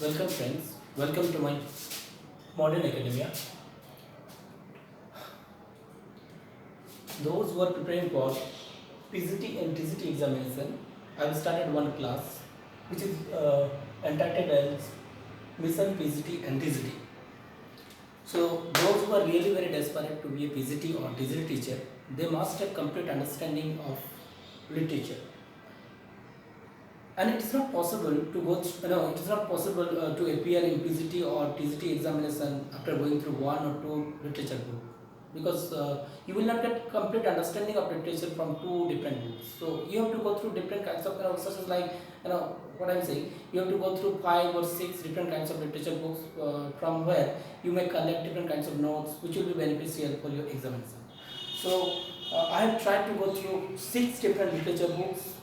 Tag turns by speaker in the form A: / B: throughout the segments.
A: Welcome friends, welcome to my modern academia. Those who are preparing for PGT and TGT examination, I have started one class which is entitled as Mission PGT and TGT. So those who are really very desperate to be a PGT or TGT teacher, they must have complete understanding of literature. And it is not possible to go, it is not possible to appear in PGT or TGT examination after going through one or two literature book, because you will not get complete understanding of literature from two different books. So you have to go through different kinds of, such as like, what I am saying, you have to go through 5 or 6 different kinds of literature books from where you may collect different kinds of notes which will be beneficial for your examination. So I have tried to go through 6 different literature books,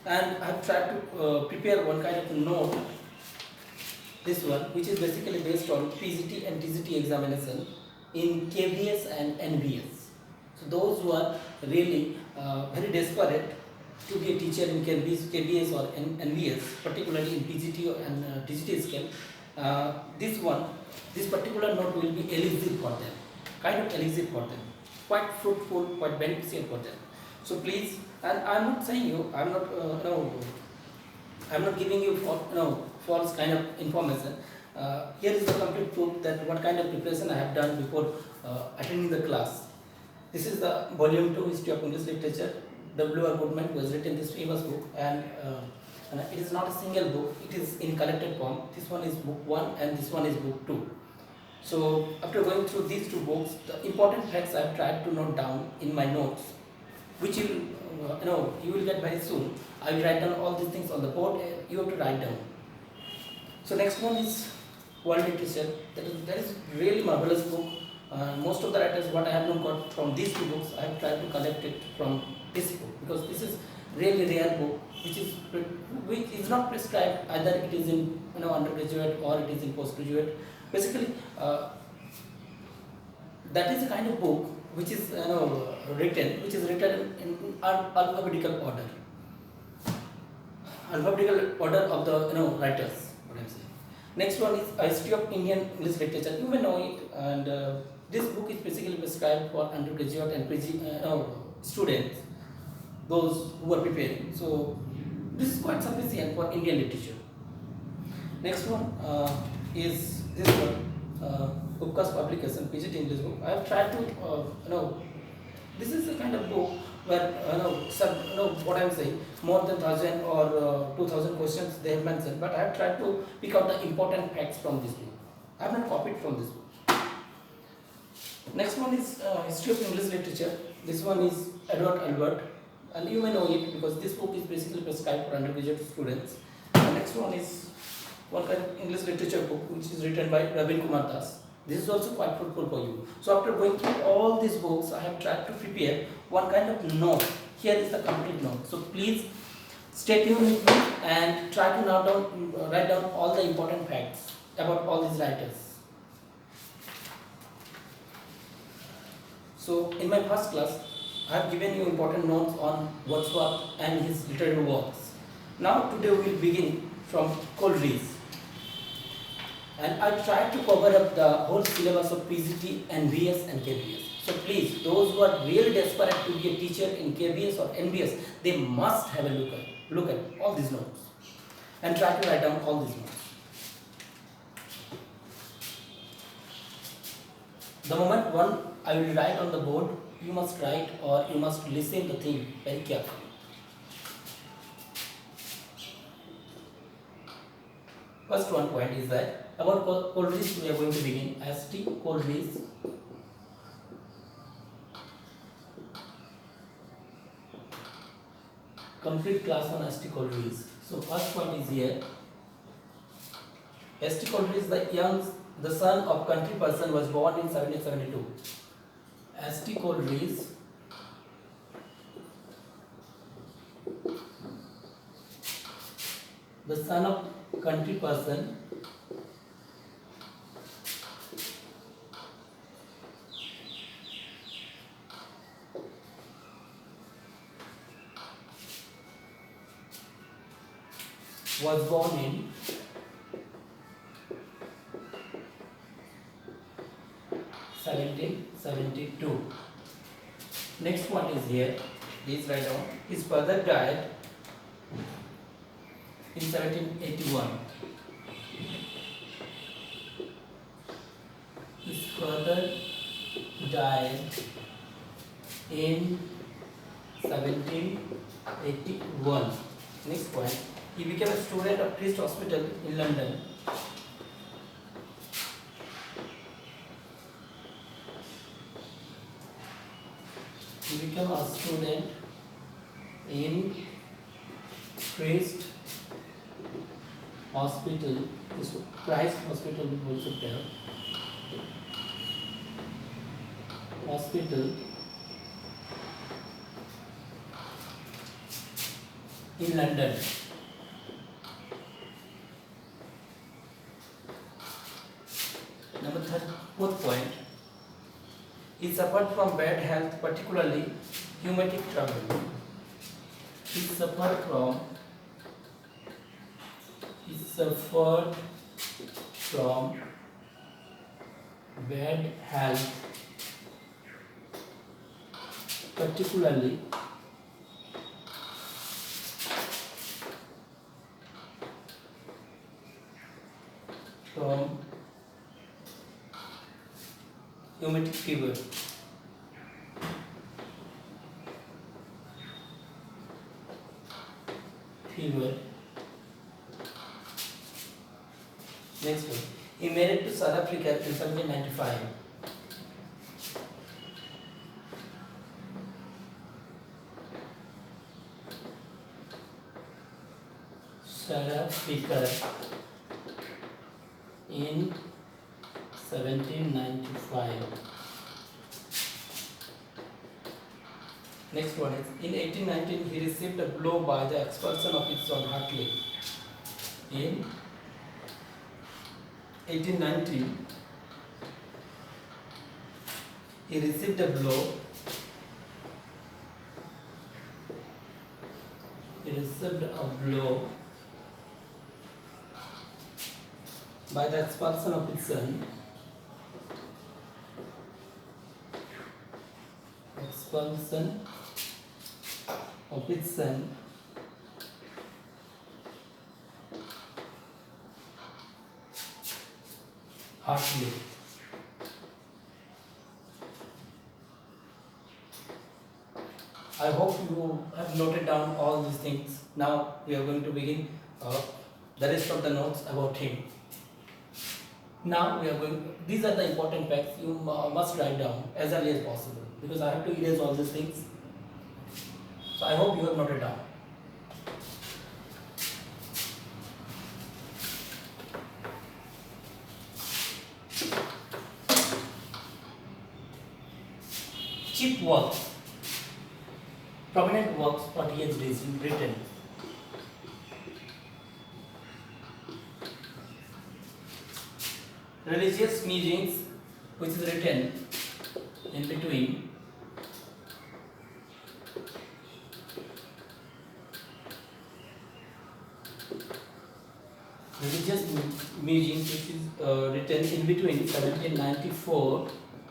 A: and I have tried to prepare one kind of note, this one, which is basically based on PGT and TGT examination in KVS and NVS. So those who are really very desperate to be a teacher in KVS or NVS, particularly in PGT and TGT scale, this particular note will be eligible for them, kind of eligible for them, quite fruitful, quite beneficial for them. So please, and I'm not saying you, I'm not giving you false kind of information. Here is the complete proof that what kind of preparation I have done before attending the class. This is the volume 2 History of English Literature. W.R. Goodman, who has written this famous book, and it is not a single book, it is in collected form. This one is book 1 and this one is book 2. So after going through these two books, the important facts I have tried to note down in my notes, which you will get very soon. I will write down all these things on the board. You have to write down. So next one is world literature. That is really marvelous book. Most of the writers what I have not got from these two books, I have tried to collect it from this book, because this is really rare book which is not prescribed, either it is in undergraduate or it is in postgraduate. Basically, that is a kind of book which is written in alphabetical order. Alphabetical order of the writers. What I'm saying. Next one is a History of Indian English Literature. You may know it, and this book is basically prescribed for undergraduate and PG students, those who are preparing. So this is quite sufficient for Indian literature. Next one is this one. Bookcast publication, PGT English book. I have tried to, this is a kind of book where, what I am saying, more than 1,000 or 2,000 questions they have mentioned, but I have tried to pick out the important facts from this book. I have not copied from this book. Next one is History of English Literature. This one is Edward Albert, and you may know it because this book is basically prescribed for undergraduate students. The next one is one kind of English literature book which is written by Rabin Kumar Das. This is also quite fruitful for you. So after going through all these books, I have tried to prepare one kind of note. Here is the complete note. So please stay tuned with me and try to write down all the important facts about all these writers. So in my first class, I have given you important notes on Wordsworth and his literary works. Now today we will begin from Coleridge. And I tried to cover up the whole syllabus of PGT, NVS and KVS. So please, those who are really desperate to be a teacher in KVS or NVS, they must have a look at all these notes and try to write down all these notes. The moment one I will write on the board, you must write or you must listen the thing very carefully. First one point is that about Coleridge we are going to begin. St. Coleridge. Complete class on St. Coleridge. So first point is here. St. Coleridge, the son of country person, was born in 1772. St. Coleridge, the son of country person, was born in 1772. Next one is here. Please write down. His father died in 1781. His father died in 1781. Next point. He became a student of Christ Hospital in London. He became a student in Christ Hospital. Christ Hospital Hospital in London. Fourth point. He suffered from bad health, particularly rheumatic trouble. He suffered from bad health, particularly from rheumatic fever. Next one. He married to South Africa in 1795. South Africa in 1795. Next one is in 1819 he received a blow by the expulsion of his son Hartley. In 1819 he received a blow. By the expulsion of his son. Hartley. I hope you have noted down all these things. Now we are going to begin the rest of the notes about him. Now we are going. These are the important facts you must write down as early as possible because I have to erase all these things. So I hope you have noted down. Chief works, prominent works, what he has written. Religious musings, which is written in between. Religious musings, which is written in between 1794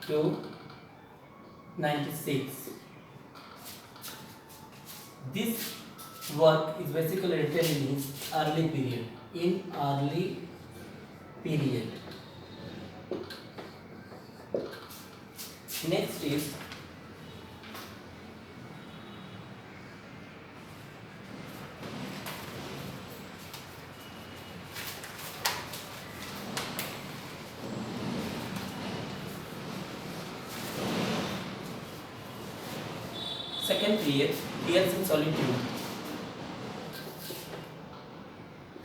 A: to 96. This work is basically written in his early period. Next is second period, fears in solitude.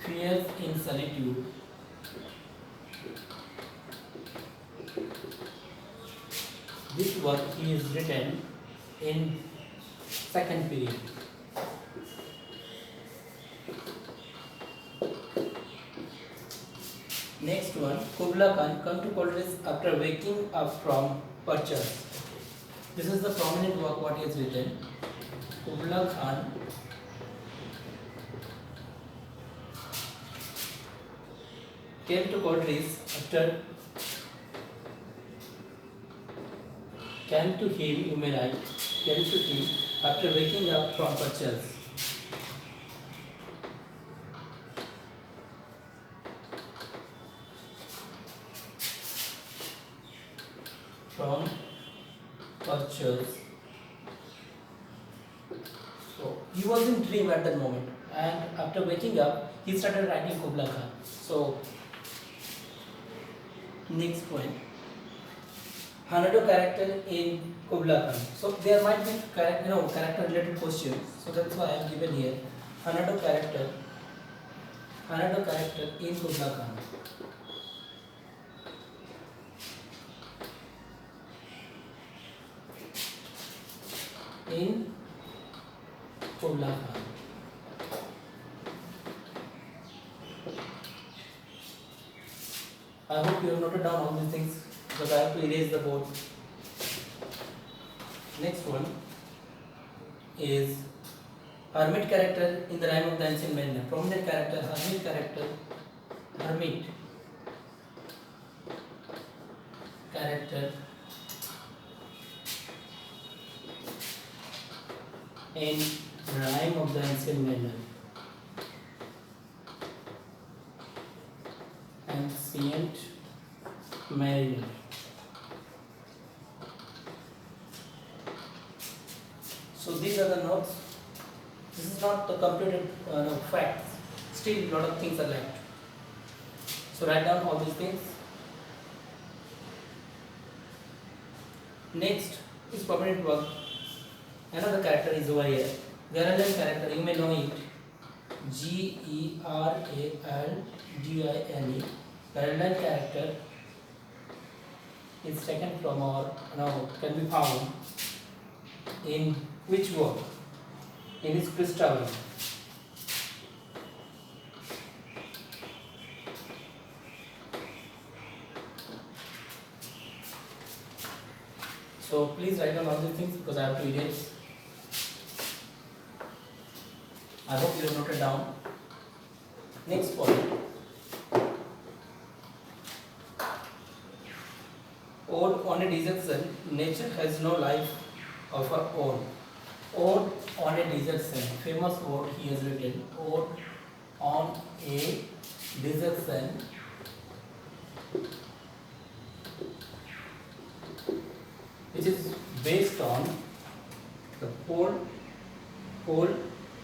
A: Fears in solitude. This work he is written in second period. Next one, Kubla Khan come to Coleridge after waking up from purchase. This is the prominent work what he has written. Kubla Khan came to Coleridge after came to him, you may write, came to him after waking up from perchance. From perchance. So he was in dream at that moment, and after waking up, he started writing Kubla Khan. So next point, another character in Kubla Khan. So there might be character related questions. So that's why I have given here another character in Kubla Khan. In Kubla Khan. I hope you have noted down all these things because I have to erase the board. Next one is hermit character in the rhyme of the ancient mariner. Prominent character, hermit character in rhyme of the ancient mariner. Ancient mariner. So these are the notes. This is not the completed facts. Still, a lot of things are left. So write down all these things. Next is permanent verb. Another character is over here. Geraldine character, you may know it. Geraldine. Geraldine character is taken from or can be found in which work? In his Christabel. So please write down all these things because I have to erase. I hope you have noted down. Next point. Ode on a desert. Nature has no life of her own. Ode on a desert sun. Famous ode he has written. Ode on a desert sun. Which is based on the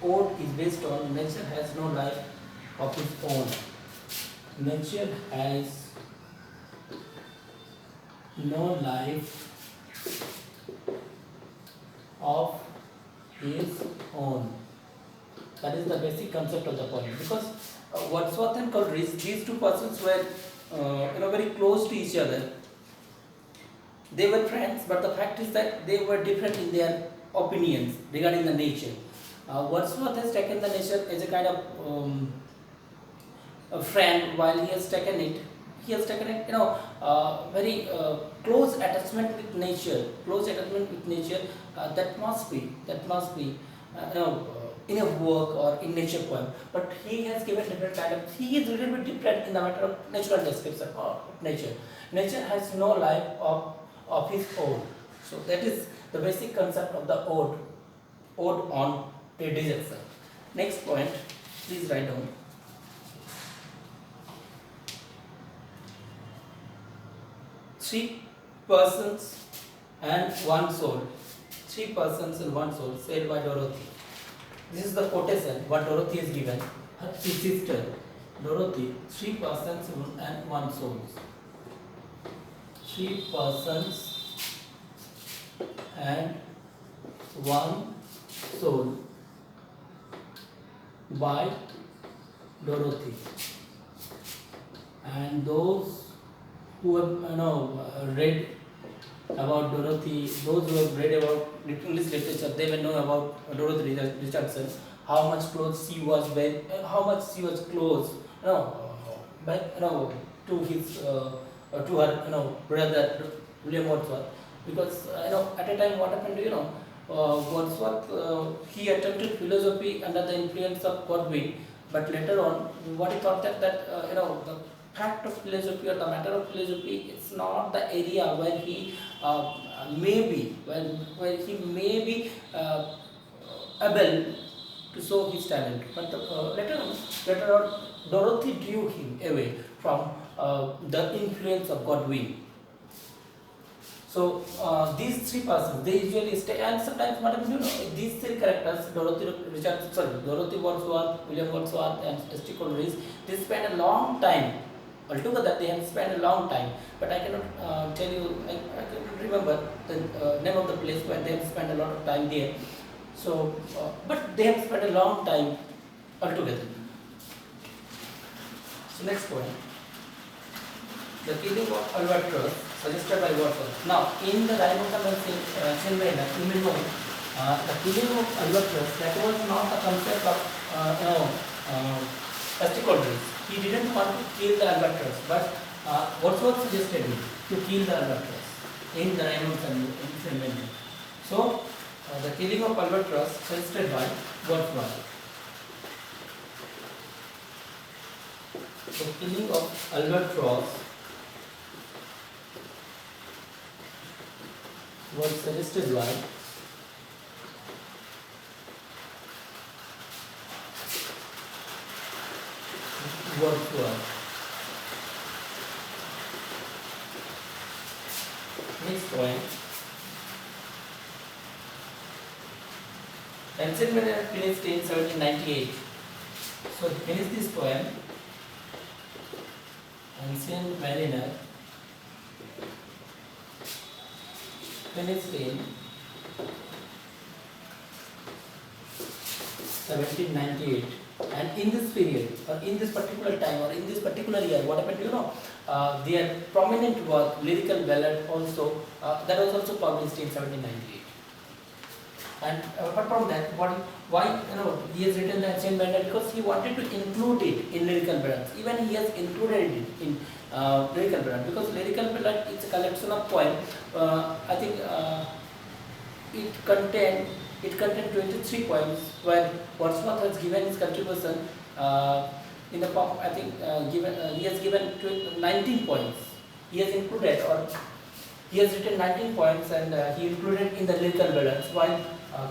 A: ode is based on nature has no life of its own. Nature has no life of his own. That is the basic concept of the poem. Because Wordsworth and Coleridge, these two persons were very close to each other. They were friends, but the fact is that they were different in their opinions regarding the nature. Wordsworth has taken the nature as a kind of a friend, while he has taken it very close attachment with nature. That must be in a work or in nature poem. But he has given different kind of. He is a little bit different in the matter of natural description of nature. Nature has no life of his own. So that is the basic concept of the ode on a desert sun. Next point, please write down. Three persons and one soul. 3 persons and 1 soul, said by Dorothy. This is the quotation what Dorothy has given. Her sister, Dorothy, 3 persons and 1 soul. 3 persons and 1 soul by Dorothy. And those who have read about Dorothy, those who have read about English literature, they will know about Dorothy Richardson, how much close she was when, how much she was close, to his, to her, brother William Wordsworth, because at a time what happened, Wordsworth he attempted philosophy under the influence of Godwin, but later on, what he thought that the fact of philosophy or the matter of philosophy, it's not the area where he maybe when he may be able to show his talent, but later on Dorothy drew him away from the influence of Godwin. So these three persons, they usually stay, and sometimes what happens, these three characters, Dorothy Wordsworth, William Wordsworth, and S.T. Coleridge, they spend a long time. Altogether, they have spent a long time, but I cannot tell you. I cannot remember the name of the place where they have spent a lot of time there. So, but they have spent a long time altogether. So next point, the killing of albatross, suggested by Wordsworth. Now, in the Diamond and Silverina, you may know the killing of albatross, that was not a concept of S.T. Coleridge. He didn't want to kill the albatross, but Wordsworth suggested him to kill the albatross in the Diamond and Silverina. So, the killing of albatross, suggested by Wordsworth. The killing of albatross was suggested by Wordsworth. Next point. Ancient Mariner finished in 1798. So finish this poem. Ancient Mariner finished in 1798, and in this period, or in this particular time, or in this particular year, what happened? Their prominent work, lyrical ballad, also that was also published in 1798. And apart from that, why he has written the Ancient Mariner? Because he wanted to include it in lyrical ballads. Even he has included it in lyrical ballad, because lyrical ballad is a collection of poems. I think it contained 23 poems, where Wordsworth has given his contribution in the form. I think he has given 19 poems. He has included, or he has written 19 poems, and he included in the lyrical ballads, while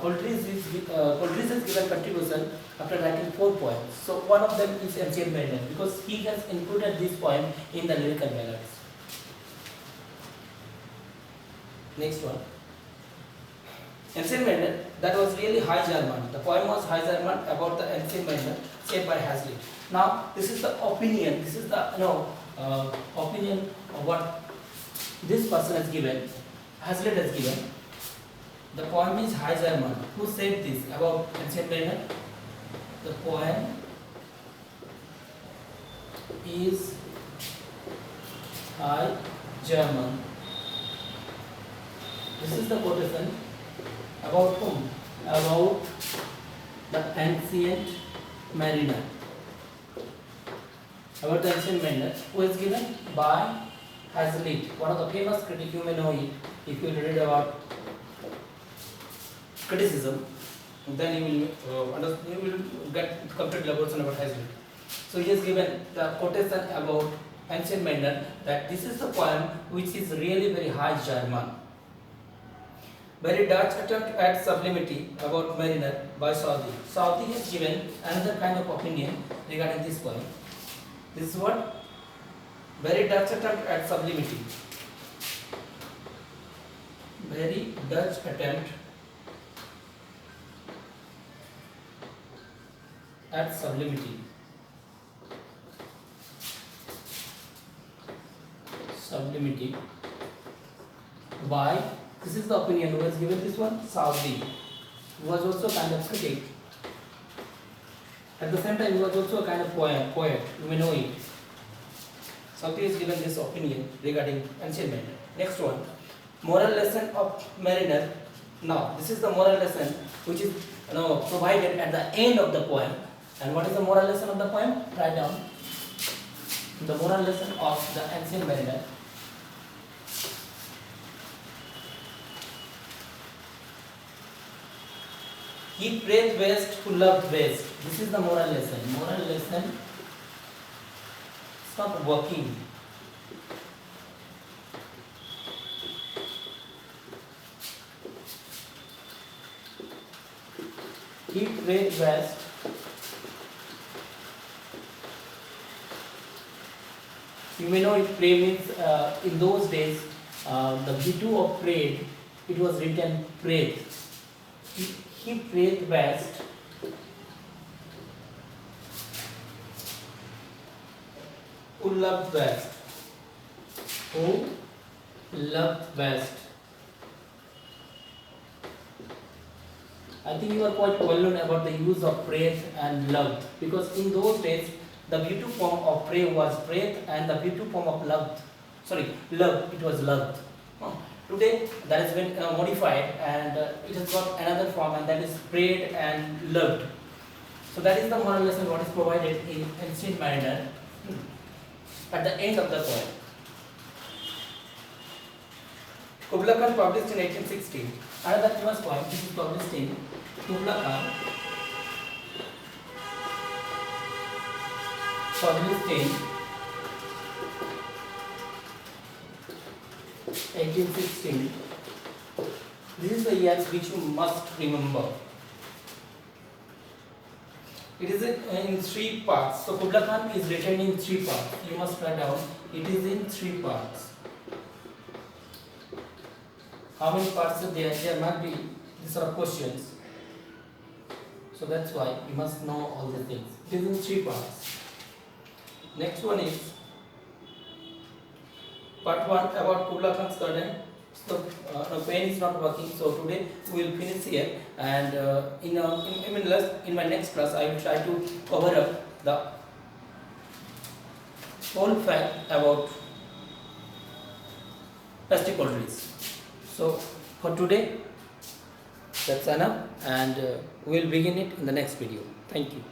A: Coleridge has given contribution after writing 4 poems. So one of them is Ancient Mariner, because he has included this poem in the lyrical ballads. Next one. Ancient Mariner, that was really High German. The poem was High German about the Ancient Mariner, said by Hazlitt. Now, this is the opinion. This is the opinion of what this person has given. Hazlitt has given. The poem is High German. Who said this about Ancient Mariner? The poem is High German. This is the quotation. About whom? About the Ancient Mariner. About the Ancient Mariner, who is given by Hazlitt, one of the famous critics. You may know it if you read about criticism. Then you will get complete elaboration about Hazlitt. So he has given the quotation about Ancient Mariner, that this is the poem which is really very High German. Very Dutch attempt at sublimity about Mariner by Southey. Southey has given another kind of opinion regarding this poem. This is what? Very Dutch attempt at sublimity. Very Dutch attempt at sublimity. Sublimity by, this is the opinion who has given this one, Southey, who was also kind of critic. At the same time, he was also a kind of poet. You may know it. Southey has given this opinion regarding Ancient Mariner. Next one, moral lesson of Mariner. Now, this is the moral lesson which is provided at the end of the poem. And what is the moral lesson of the poem? Write down the moral lesson of the Ancient Mariner. He prayed best who loved best. This is the moral lesson. Moral lesson. Stop working. he prayed west. You may know it pray means in those days the B2 of prayed, it was written prayed. He prayed west. Who loved west? Who loved west? I think you are quite well known about the use of prayed and loved, because in those days the B2 form of pray was prayed and the B2 form of loved, loved, it was loved. Today that has been modified and it has got another form, and that is prayed and loved. So that is the moral lesson what is provided in Ancient Mariner at the end of the poem. Kubla Khan published in 1816. Another famous poem, this is published in Kubla Khan, published in 1816. This is the year which you must remember. It is in 3 parts. So Kubla Khan is written in 3 parts. You must write down. It is in 3 parts. How many parts are there? There might be these are questions. So that's why you must know all these things. It is in 3 parts. Next one is part 1 about Kubla Khan's garden. So pen is not working, so today we will finish here, and in my next class I will try to cover up the whole fact about plastic Coleridge. So for today that's enough, and we will begin it in the next video. Thank you.